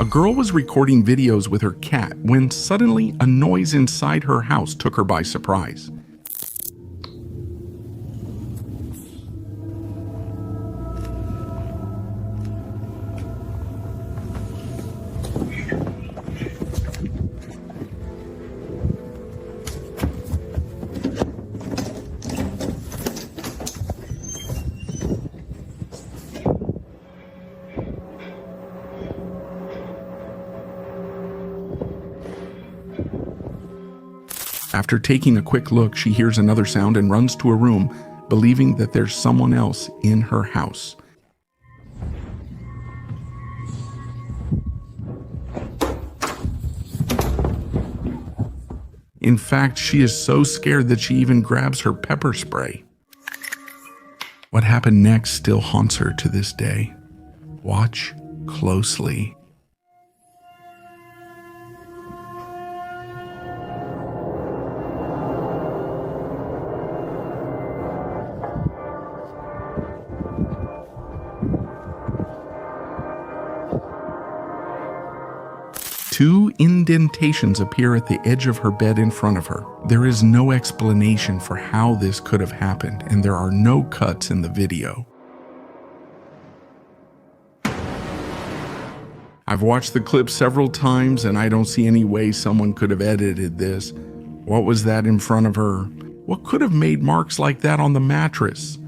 A girl was recording videos with her cat when suddenly a noise inside her house took her by surprise. After taking a quick look, she hears another sound and runs to a room, believing that there's someone else in her house. In fact, she is so scared that she even grabs her pepper spray. What happened next still haunts her to this day. Watch closely. Two indentations appear at the edge of her bed in front of her. There is no explanation for how this could have happened, and there are no cuts in the video. I've watched the clip several times, and I don't see any way someone could have edited this. What was that in front of her? What could have made marks like that on the mattress?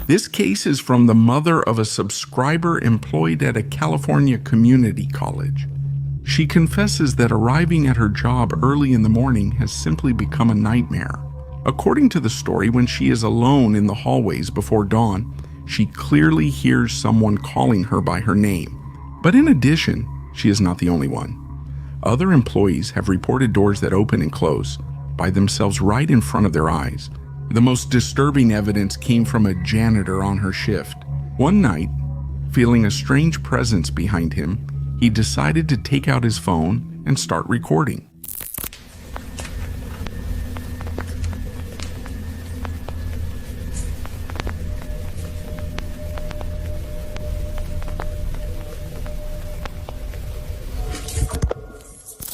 This case is from the mother of a subscriber employed at a California community college. She confesses that arriving at her job early in the morning has simply become a nightmare. According to the story, when she is alone in the hallways before dawn, she clearly hears someone calling her by her name. But in addition, she is not the only one. Other employees have reported doors that open and close by themselves right in front of their eyes. The most disturbing evidence came from a janitor on her shift. One night, feeling a strange presence behind him, he decided to take out his phone and start recording.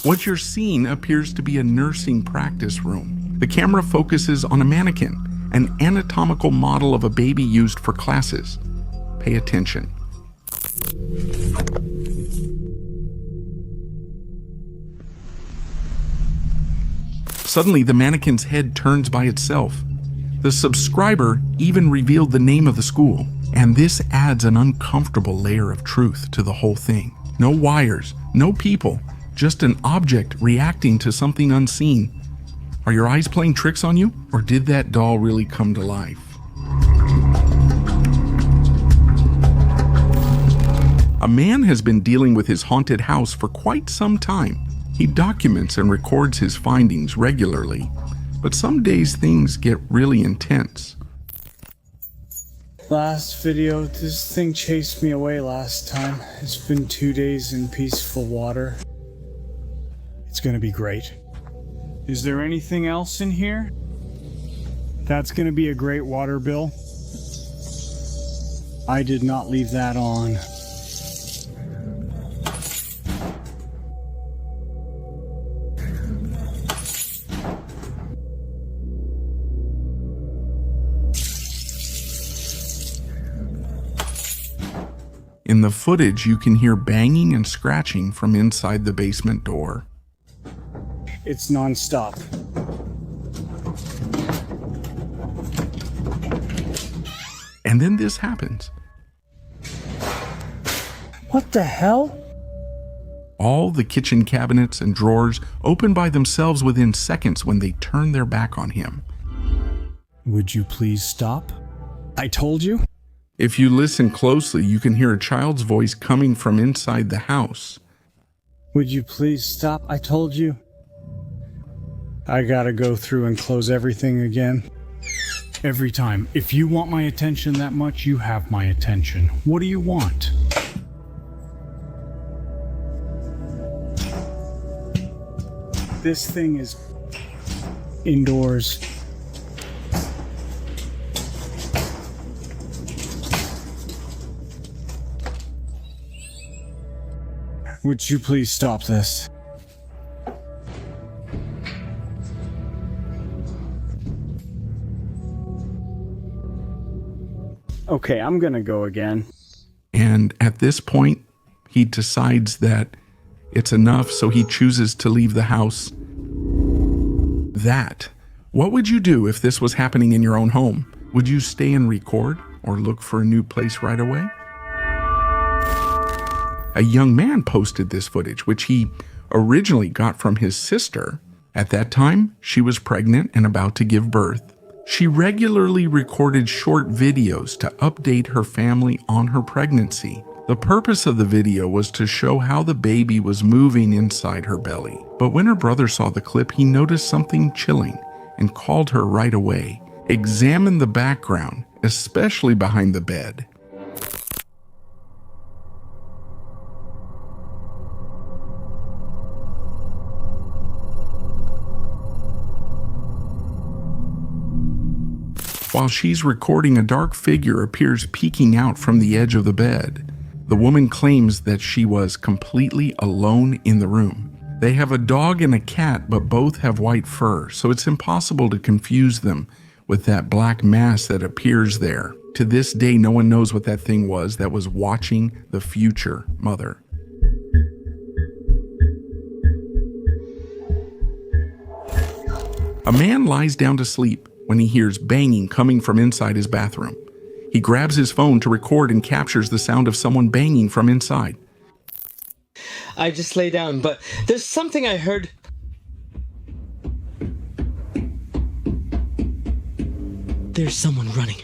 What you're seeing appears to be a nursing practice room. The camera focuses on a mannequin, an anatomical model of a baby used for classes. Pay attention. Suddenly, the mannequin's head turns by itself. The subscriber even revealed the name of the school, and this adds an uncomfortable layer of truth to the whole thing. No wires, no people, just an object reacting to something unseen. Are your eyes playing tricks on you, or did that doll really come to life? A man has been dealing with his haunted house for quite some time. He documents and records his findings regularly, but some days things get really intense. Last video, this thing chased me away last time. It's been 2 days in peaceful water. It's gonna be great. Is there anything else in here? That's gonna be a great water bill. I did not leave that on. In the footage, you can hear banging and scratching from inside the basement door. It's non-stop. And then this happens. What the hell? All the kitchen cabinets and drawers open by themselves within seconds when they turn their back on him. Would you please stop? I told you. If you listen closely, you can hear a child's voice coming from inside the house. Would you please stop? I told you. I gotta go through and close everything again. Every time. If you want my attention that much, you have my attention. What do you want? This thing is indoors. would you please stop this? Okay, I'm gonna go again. And at this point, he decides that it's enough, so he chooses to leave the house. What would you do if this was happening in your own home? Would you stay and record or look for a new place right away? A young man posted this footage, which he originally got from his sister. At that time, she was pregnant and about to give birth. She regularly recorded short videos to update her family on her pregnancy. The purpose of the video was to show how the baby was moving inside her belly. But when her brother saw the clip, he noticed something chilling and called her right away. Examine the background, especially behind the bed. While she's recording, a dark figure appears peeking out from the edge of the bed. The woman claims that she was completely alone in the room. They have a dog and a cat, but both have white fur, so it's impossible to confuse them with that black mass that appears there. To this day, no one knows what that thing was that was watching the future mother. A man lies down to sleep when he hears banging coming from inside his bathroom. He grabs his phone to record and captures the sound of someone banging from inside. I just lay down, but there's something I heard. There's someone running.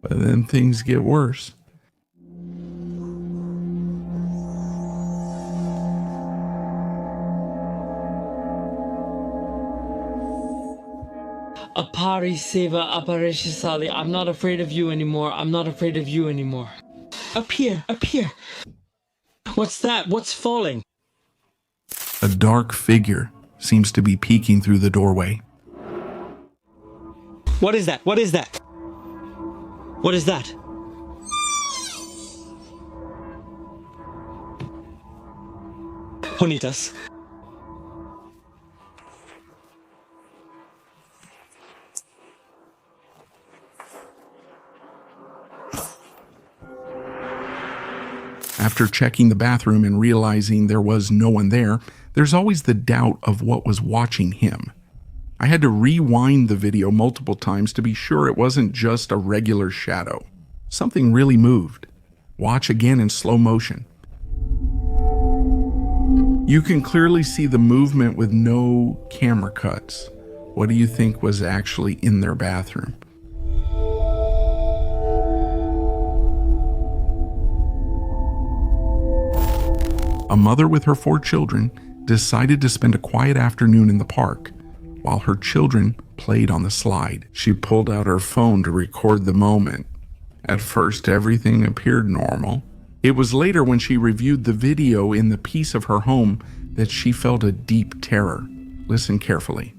But then things get worse. Apari Seva Aparishisali. I'm not afraid of you anymore. I'm not afraid of you anymore. Up here, up here. What's that? What's falling? A dark figure seems to be peeking through the doorway. What is that? What is that? What is that? Jonitas. After checking the bathroom and realizing there was no one there, there's always the doubt of what was watching him. I had to rewind the video multiple times to be sure it wasn't just a regular shadow. Something really moved. Watch again in slow motion. You can clearly see the movement with no camera cuts. What do you think was actually in their bathroom? A mother with her 4 children decided to spend a quiet afternoon in the park. While her children played on the slide, she pulled out her phone to record the moment. At first, everything appeared normal. It was later when she reviewed the video in the peace of her home that she felt a deep terror. Listen carefully.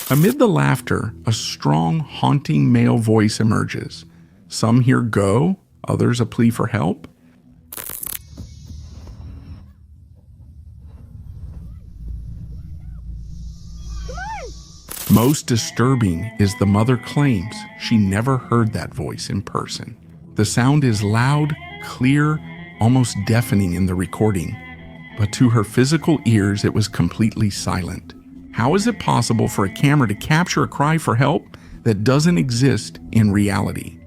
Amid the laughter, a strong, haunting male voice emerges. Some hear go, others a plea for help. Most disturbing is the mother claims she never heard that voice in person. The sound is loud, clear, almost deafening in the recording, but to her physical ears it was completely silent. How is it possible for a camera to capture a cry for help that doesn't exist in reality?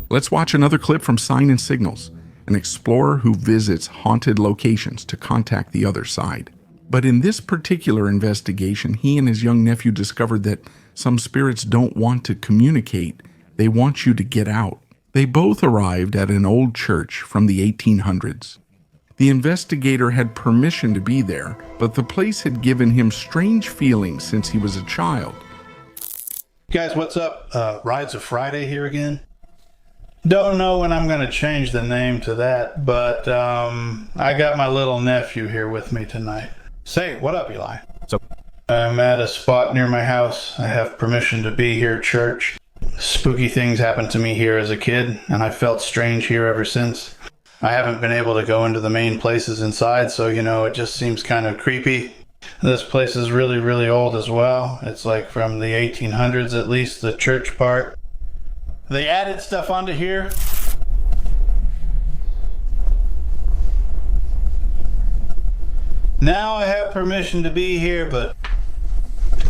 Let's watch another clip from Sign and Signals, an explorer who visits haunted locations to contact the other side. But in this particular investigation, he and his young nephew discovered that some spirits don't want to communicate, they want you to get out. They both arrived at an old church from the 1800s. The investigator had permission to be there, but the place had given him strange feelings since he was a child. Guys, what's up? Rides of Friday here again. Don't know when I'm going to change the name to that, but I got my little nephew here with me tonight. Say, what up, Eli? So, I'm at a spot near my house. I have permission to be here at church. Spooky things happened to me here as a kid, and I felt strange here ever since. I haven't been able to go into the main places inside, so, it just seems kind of creepy. This place is really, really old as well. It's like from the 1800s, at least, the church part. They added stuff onto here. Now I have permission to be here, but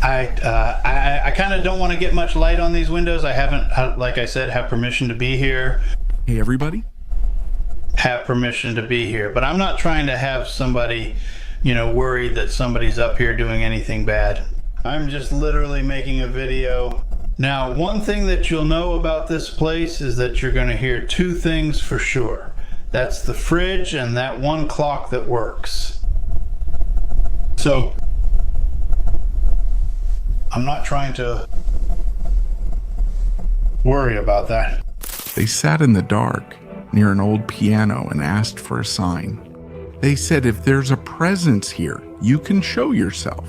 I kind of don't want to get much light on these windows. I haven't, like I said, have permission to be here. Hey, everybody. Have permission to be here, but I'm not trying to have somebody, worried that somebody's up here doing anything bad. I'm just literally making a video. Now, one thing that you'll know about this place is that you're going to hear two things for sure. That's the fridge and that one clock that works. So, I'm not trying to worry about that. They sat in the dark near an old piano and asked for a sign. They said, if there's a presence here, you can show yourself.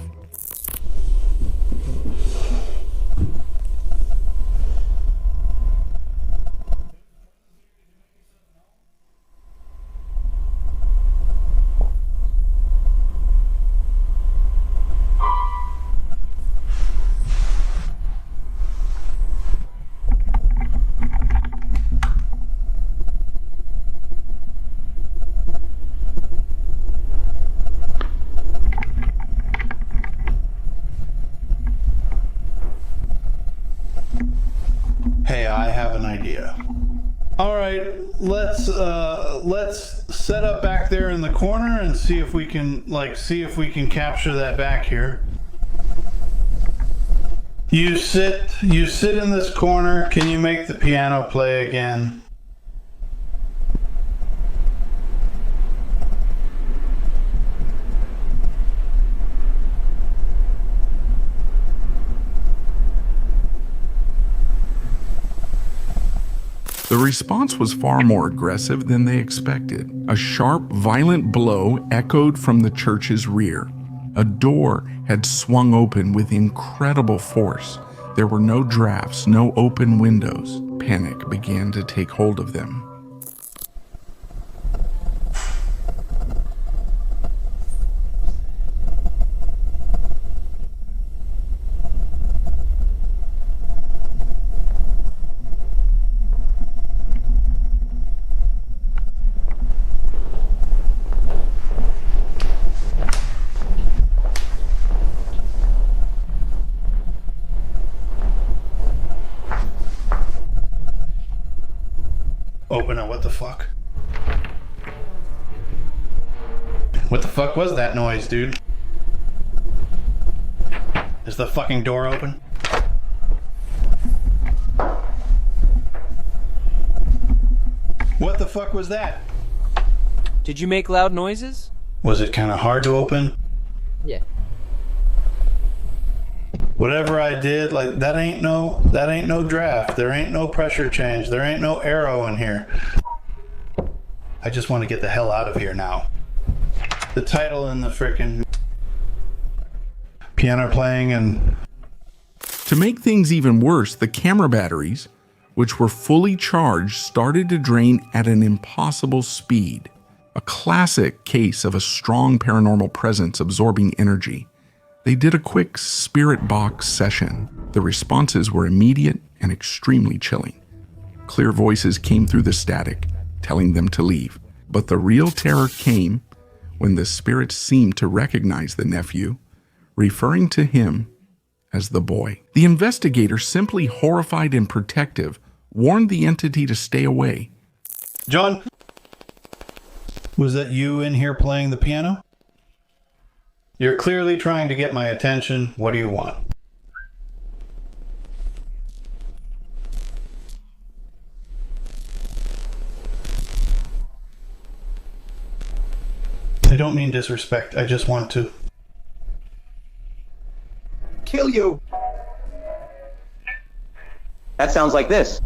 Hey, I have an idea. All right, let's set up back there in the corner and see if we can capture that back here. You sit in this corner. Can you make the piano play again? The response was far more aggressive than they expected. A sharp, violent blow echoed from the church's rear. A door had swung open with incredible force. There were no drafts, no open windows. Panic began to take hold of them. Open it, what the fuck? What the fuck was that noise, dude? Is the fucking door open? What the fuck was that? did you make loud noises? Was it kind of hard to open? Yeah. Whatever I did, like that ain't no draft. There ain't no pressure change. There ain't no arrow in here. I just want to get the hell out of here now. The title and the frickin' piano playing and... To make things even worse, the camera batteries, which were fully charged, started to drain at an impossible speed. A classic case of a strong paranormal presence absorbing energy. They did a quick spirit box session. The responses were immediate and extremely chilling. Clear voices came through the static, telling them to leave. But the real terror came when the spirits seemed to recognize the nephew, referring to him as the boy. The investigator, simply horrified and protective, warned the entity to stay away. John, Was that you in here playing the piano? You're clearly trying to get my attention. What do you want? I don't mean disrespect. I just want to kill you. That sounds like this.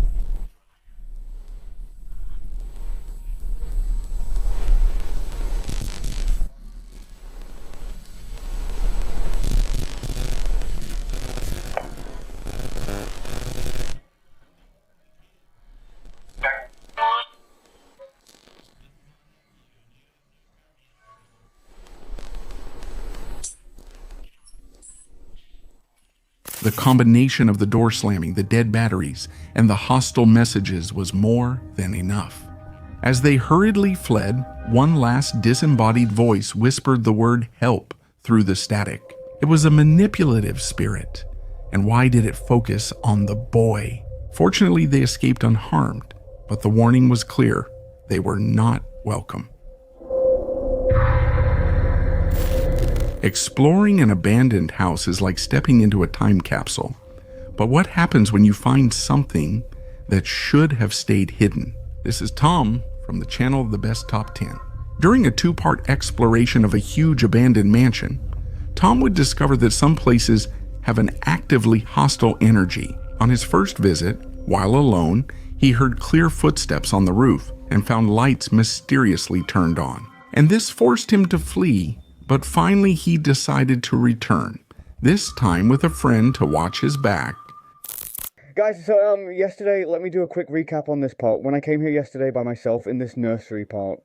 The combination of the door slamming, the dead batteries, and the hostile messages was more than enough. As they hurriedly fled, one last disembodied voice whispered the word help through the static. It was a manipulative spirit. And why did it focus on the boy? Fortunately, they escaped unharmed, but the warning was clear. They were not welcome. Exploring an abandoned house is like stepping into a time capsule. But what happens when you find something that should have stayed hidden? This is Tom from the channel of the Best Top 10. During a two-part exploration of a huge abandoned mansion, Tom would discover that some places have an actively hostile energy. On his first visit, while alone, he heard clear footsteps on the roof and found lights mysteriously turned on. And this forced him to flee. But finally he decided to return, this time with a friend to watch his back. Guys, so yesterday, let me do a quick recap on this part. When I came here yesterday by myself in this nursery part,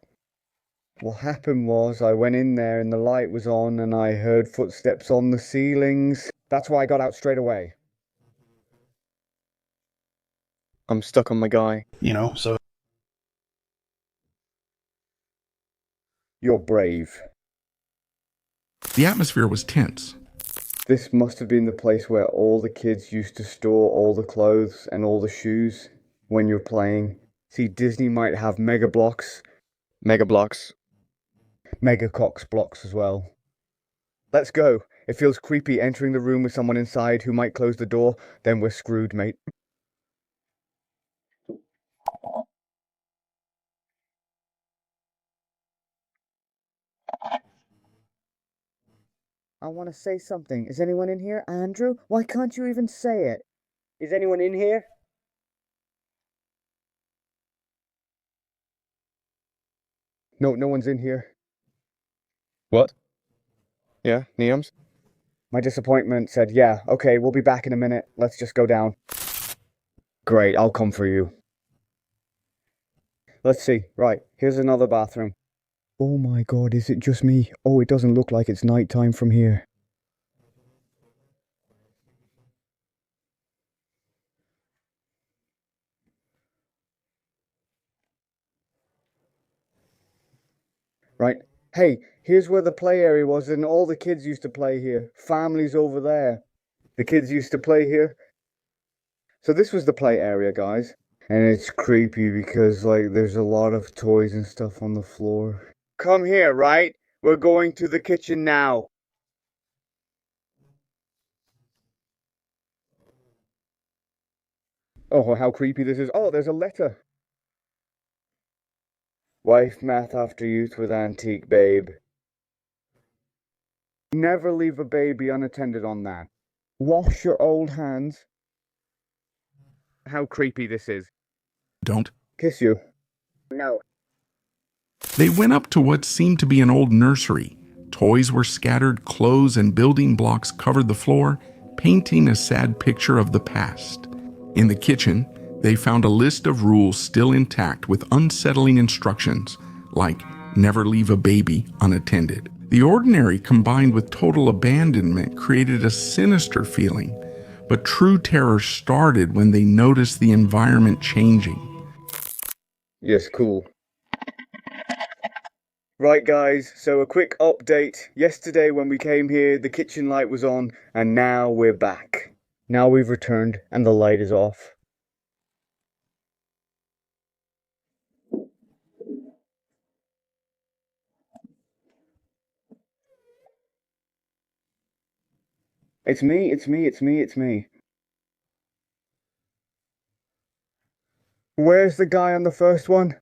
what happened was I went in there and the light was on and I heard footsteps on the ceilings. That's why I got out straight away. I'm stuck on my guy. So You're brave. The atmosphere was tense. This must have been the place where all the kids used to store all the clothes and all the shoes when you're playing. See, Disney might have Mega Cox blocks as well. Let's go. It feels creepy entering the room with someone inside who might close the door. Then we're screwed, mate. I want to say something. Is anyone in here? Andrew? Why can't you even say it? Is anyone in here? No, no one's in here. What? Yeah, Neums? My disappointment said, yeah, okay, we'll be back in a minute. Let's just go down. Great, I'll come for you. Let's see. Right, here's another bathroom. Oh my god, is it just me? Oh, it doesn't look like it's nighttime from here. Right. Hey, here's where the play area was and all the kids used to play here. Families over there. The kids used to play here. So this was the play area, guys. And it's creepy because, like, there's a lot of toys and stuff on the floor. Come here, right? We're going to the kitchen now. Oh, how creepy this is. Oh, there's a letter. Wife math after youth with antique babe. Never leave a baby unattended on that. Wash your old hands. How creepy this is. Don't. Kiss you. No. They went up to what seemed to be an old nursery. Toys were scattered, clothes and building blocks covered the floor, painting a sad picture of the past. In the kitchen, they found a list of rules still intact with unsettling instructions, like never leave a baby unattended. The ordinary combined with total abandonment created a sinister feeling, but true terror started when they noticed the environment changing. Yes, cool. Right guys, so a quick update. Yesterday when we came here, the kitchen light was on, and now we're back. Now we've returned, and the light is off. It's me, it's me, it's me, it's me. Where's the guy on the first one?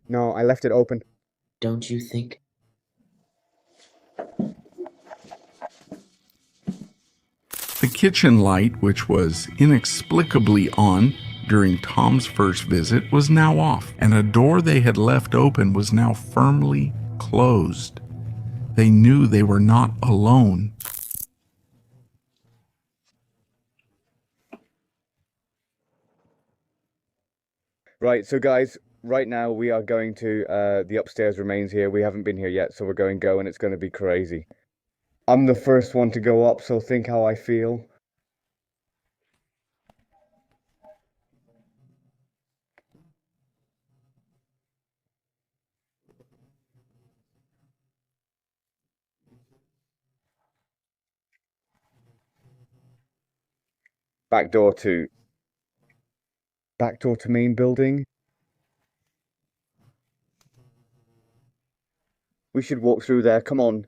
No, I left it open. Don't you think? The kitchen light, which was inexplicably on during Tom's first visit, was now off, and a door they had left open was now firmly closed. They knew they were not alone. Right, so guys, right now we are going to the upstairs remains here. We haven't been here yet, so we're going to go and it's going to be crazy. I'm the first one to go up, so think how I feel. Back door to main building. We should walk through there. Come on.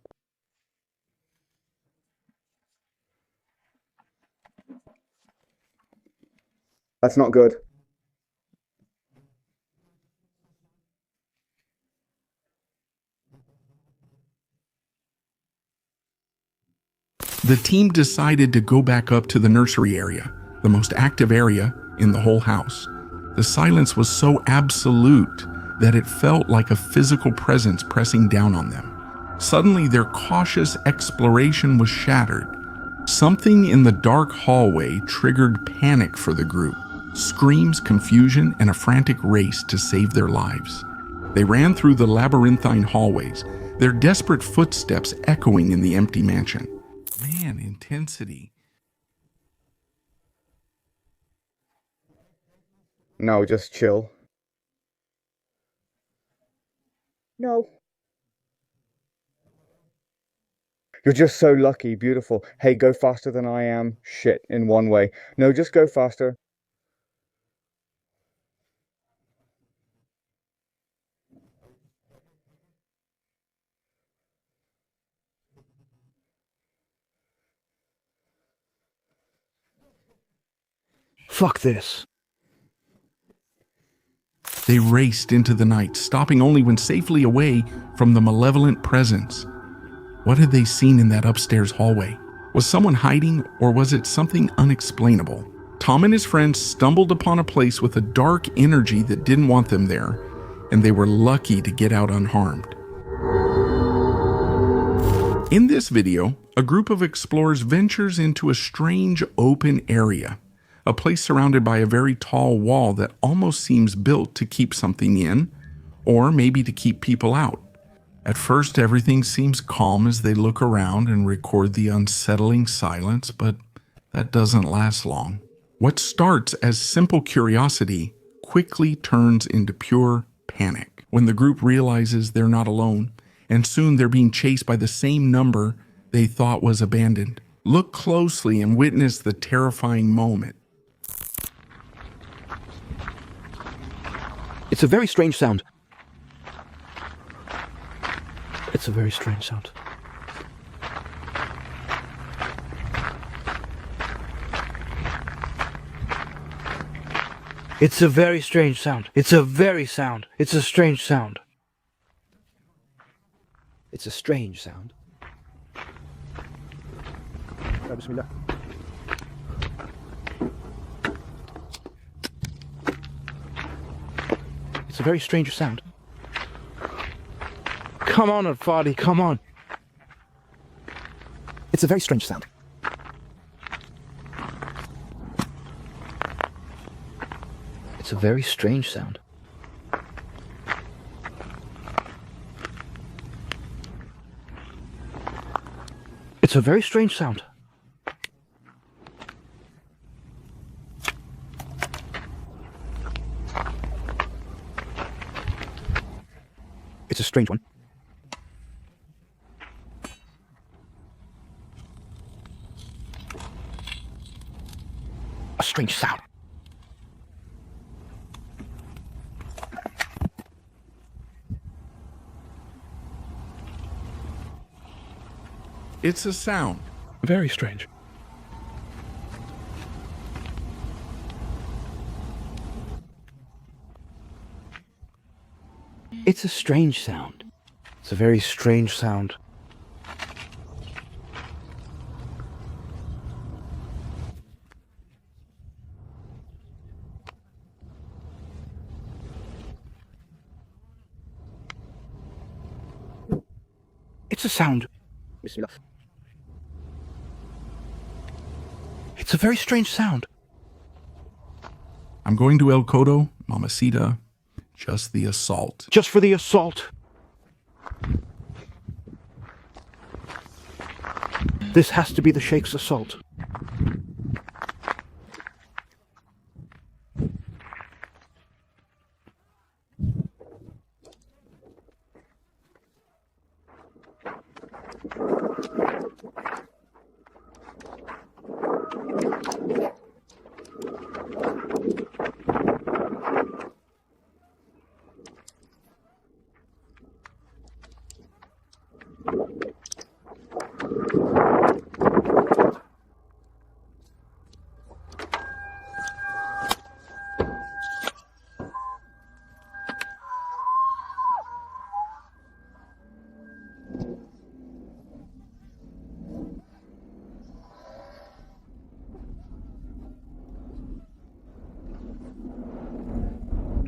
That's not good. The team decided to go back up to the nursery area, the most active area in the whole house. The silence was so absolute that it felt like a physical presence pressing down on them. Suddenly, their cautious exploration was shattered. Something in the dark hallway triggered panic for the group. Screams, confusion, and a frantic race to save their lives. They ran through the labyrinthine hallways, their desperate footsteps echoing in the empty mansion. Man, intensity. No, just chill. No. You're just so lucky, beautiful. Hey, go faster than I am. Shit, in one way. No, just go faster. Fuck this. They raced into the night, stopping only when safely away from the malevolent presence. What had they seen in that upstairs hallway? Was someone hiding, or was it something unexplainable? Tom and his friends stumbled upon a place with a dark energy that didn't want them there, and they were lucky to get out unharmed. In this video, a group of explorers ventures into a strange open area, a place surrounded by a very tall wall that almost seems built to keep something in, or maybe to keep people out. At first, everything seems calm as they look around and record the unsettling silence, but that doesn't last long. What starts as simple curiosity quickly turns into pure panic when the group realizes they're not alone, and soon they're being chased by the same number they thought was abandoned. Look closely and witness the terrifying moment. It's a very strange sound. It's a very strange sound. It's a very strange sound. It's a very sound. It's a strange sound. It's a strange sound. Bismillah. It's a very strange sound. Come on, Al-Fadi, come on. It's a very strange sound. It's a very strange sound. It's a very strange sound. It's a strange one. A strange sound. It's a sound. Very strange. It's a strange sound. It's a very strange sound. It's a sound. Bismillah. It's a very strange sound. I'm going to El Codo, Mamacita. Just the assault. Just for the assault. This has to be the Sheikh's assault.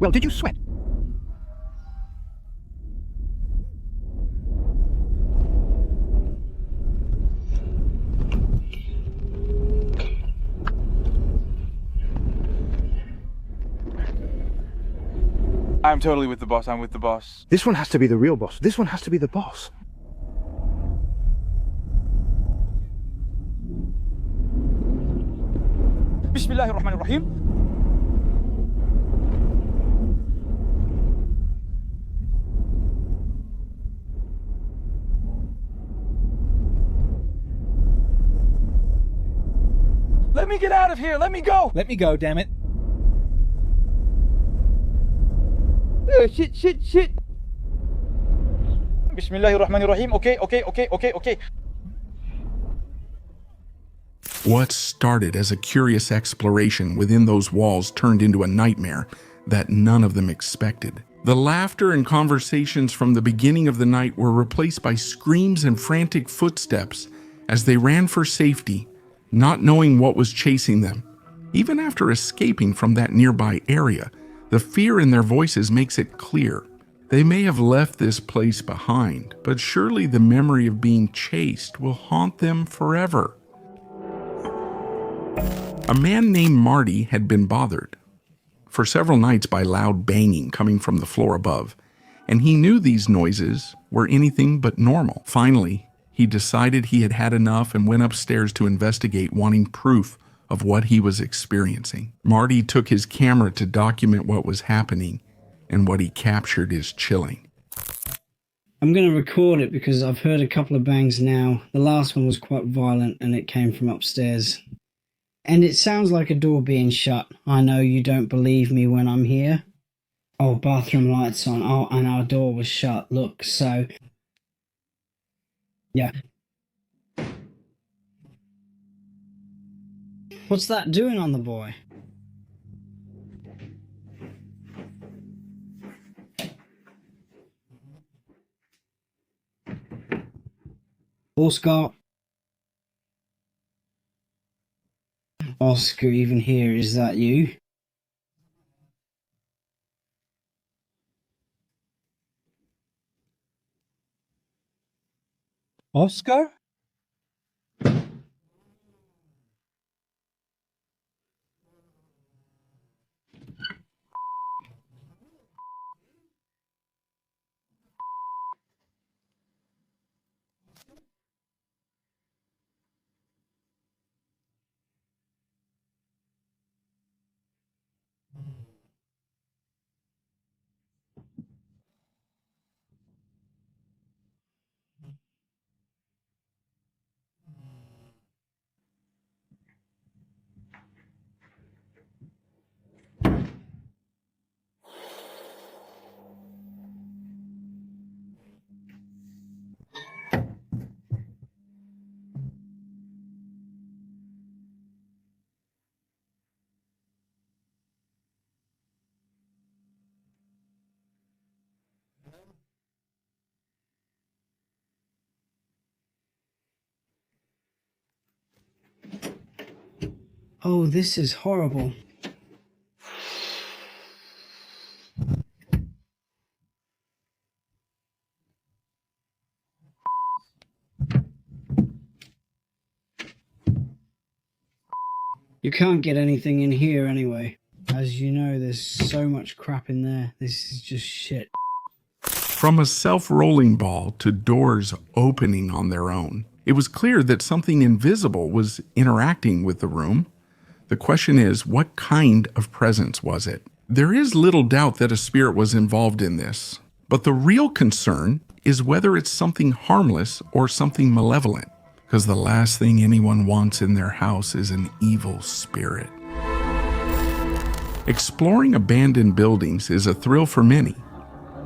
Well, did you sweat? I'm totally with the boss. I'm with the boss. This one has to be the real boss. This one has to be the boss. Bismillahirrahmanirrahim. Let me get out of here. Let me go. Let me go, damn it. Shit. Bismillahirrahmanirrahim. Okay. What started as a curious exploration within those walls turned into a nightmare that none of them expected. The laughter and conversations from the beginning of the night were replaced by screams and frantic footsteps as they ran for safety, not knowing what was chasing them. Even after escaping from that nearby area, the fear in their voices makes it clear. They may have left this place behind, but surely the memory of being chased will haunt them forever. A man named Marty had been bothered for several nights by loud banging coming from the floor above, and he knew these noises were anything but normal. Finally, he decided he had had enough and went upstairs to investigate, wanting proof of what he was experiencing. Marty took his camera to document what was happening, and what he captured is chilling. I'm going to record it because I've heard a couple of bangs now. The last one was quite violent and it came from upstairs. And it sounds like a door being shut. I know you don't believe me when I'm here. Oh, bathroom lights on. Oh, and our door was shut. Look, so... yeah. What's that doing on the boy? Oscar. Oscar, even here, is that you? Oscar? Oh, this is horrible. You can't get anything in here anyway. As you know, there's so much crap in there. This is just shit. From a self-rolling ball to doors opening on their own, it was clear that something invisible was interacting with the room. The question is, what kind of presence was it? There is little doubt that a spirit was involved in this, but the real concern is whether it's something harmless or something malevolent, because the last thing anyone wants in their house is an evil spirit. Exploring abandoned buildings is a thrill for many,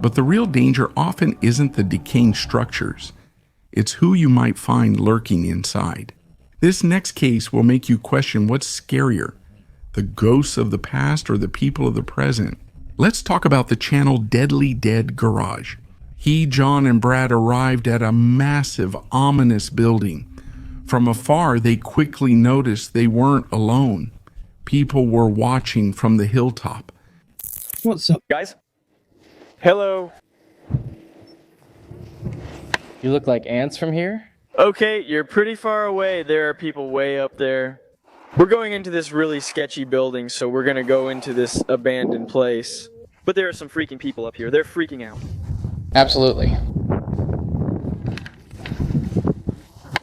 but the real danger often isn't the decaying structures. It's who you might find lurking inside. This next case will make you question what's scarier, the ghosts of the past or the people of the present. Let's talk about the channel Deadly Dead Garage. John, and Brad arrived at a massive, ominous building. From afar, they quickly noticed they weren't alone. People were watching from the hilltop. What's up? Guys? Hello. You look like ants from here? Okay, you're pretty far away. There are people way up there. We're going into this really sketchy building, so we're gonna go into this abandoned place. But there are some freaking people up here. They're freaking out. Absolutely.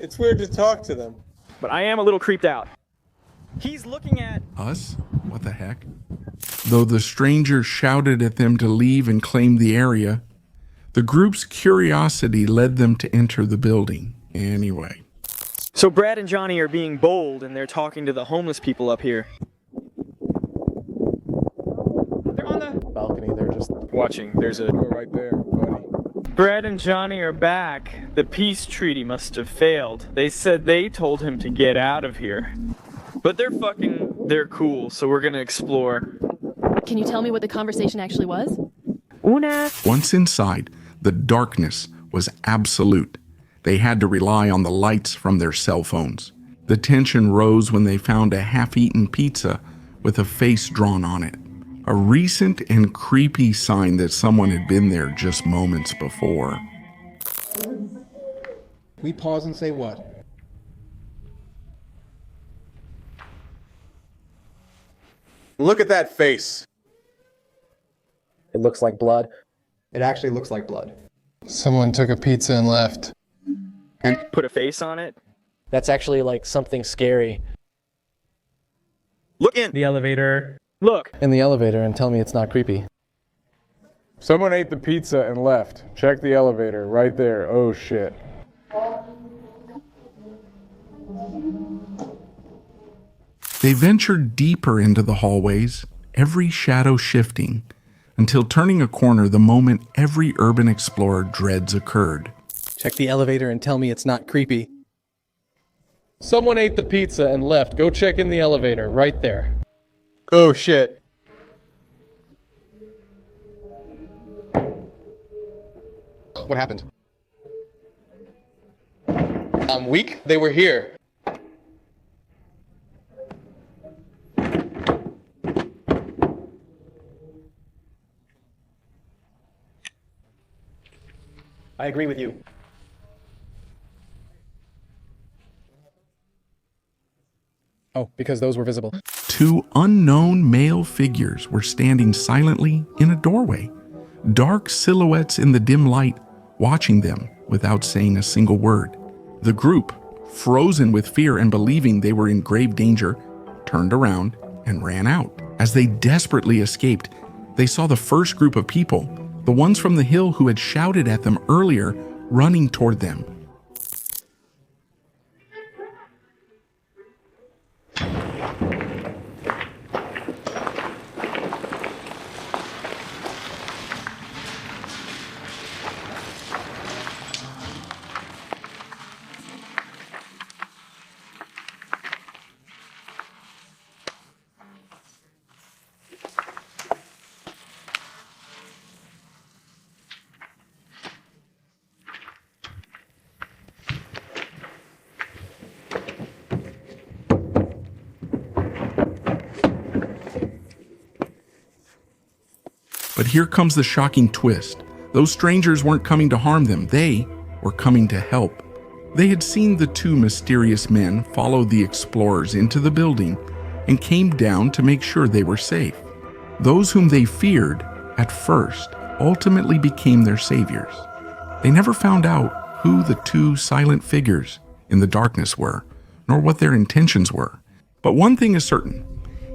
It's weird to talk to them. But I am a little creeped out. He's looking at Us? What the heck? Though the stranger shouted at them to leave and claim the area, the group's curiosity led them to enter the building anyway. So Brad and Johnny are being bold and they're talking to the homeless people up here. They're on the Balcony, they're just watching. There's a door right there, buddy. Brad and Johnny are back. The peace treaty must have failed. They said they told him to get out of here. But they're cool, so we're gonna explore. Can you tell me what the conversation actually was? Once inside, the darkness was absolute. They had to rely on the lights from their cell phones. The tension rose when they found a half-eaten pizza with a face drawn on it. A recent and creepy sign that someone had been there just moments before. We pause and say what? Look at that face. It looks like blood. It actually looks like blood. Someone took a pizza and left. And put a face on it? That's actually like something scary. Look in the elevator. Look. In the elevator and tell me it's not creepy. Someone ate the pizza and left. Check the elevator right there. Oh shit. They ventured deeper into the hallways, every shadow shifting, until turning a corner the moment every urban explorer dreads occurred. Check the elevator and tell me it's not creepy. Someone ate the pizza and left. Go check in the elevator right there. Oh shit. What happened? I'm weak. They were here. I agree with you. Oh, because those were visible. Two unknown male figures were standing silently in a doorway, dark silhouettes in the dim light, watching them without saying a single word. The group, frozen with fear and believing they were in grave danger, turned around and ran out. As they desperately escaped, they saw the first group of people, the ones from the hill who had shouted at them earlier, running toward them. But here comes the shocking twist. Those strangers weren't coming to harm them. They were coming to help. They had seen the two mysterious men follow the explorers into the building and came down to make sure they were safe. Those whom they feared at first ultimately became their saviors. They never found out who the two silent figures in the darkness were, nor what their intentions were. But one thing is certain.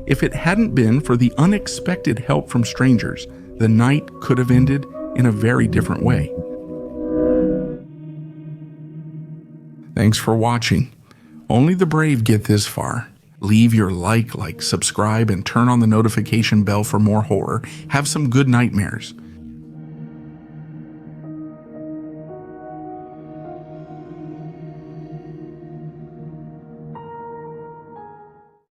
If it hadn't been for the unexpected help from strangers, the night could have ended in a very different way. Thanks for watching. Only the brave get this far. Leave your like, subscribe, and turn on the notification bell for more horror. Have some good nightmares.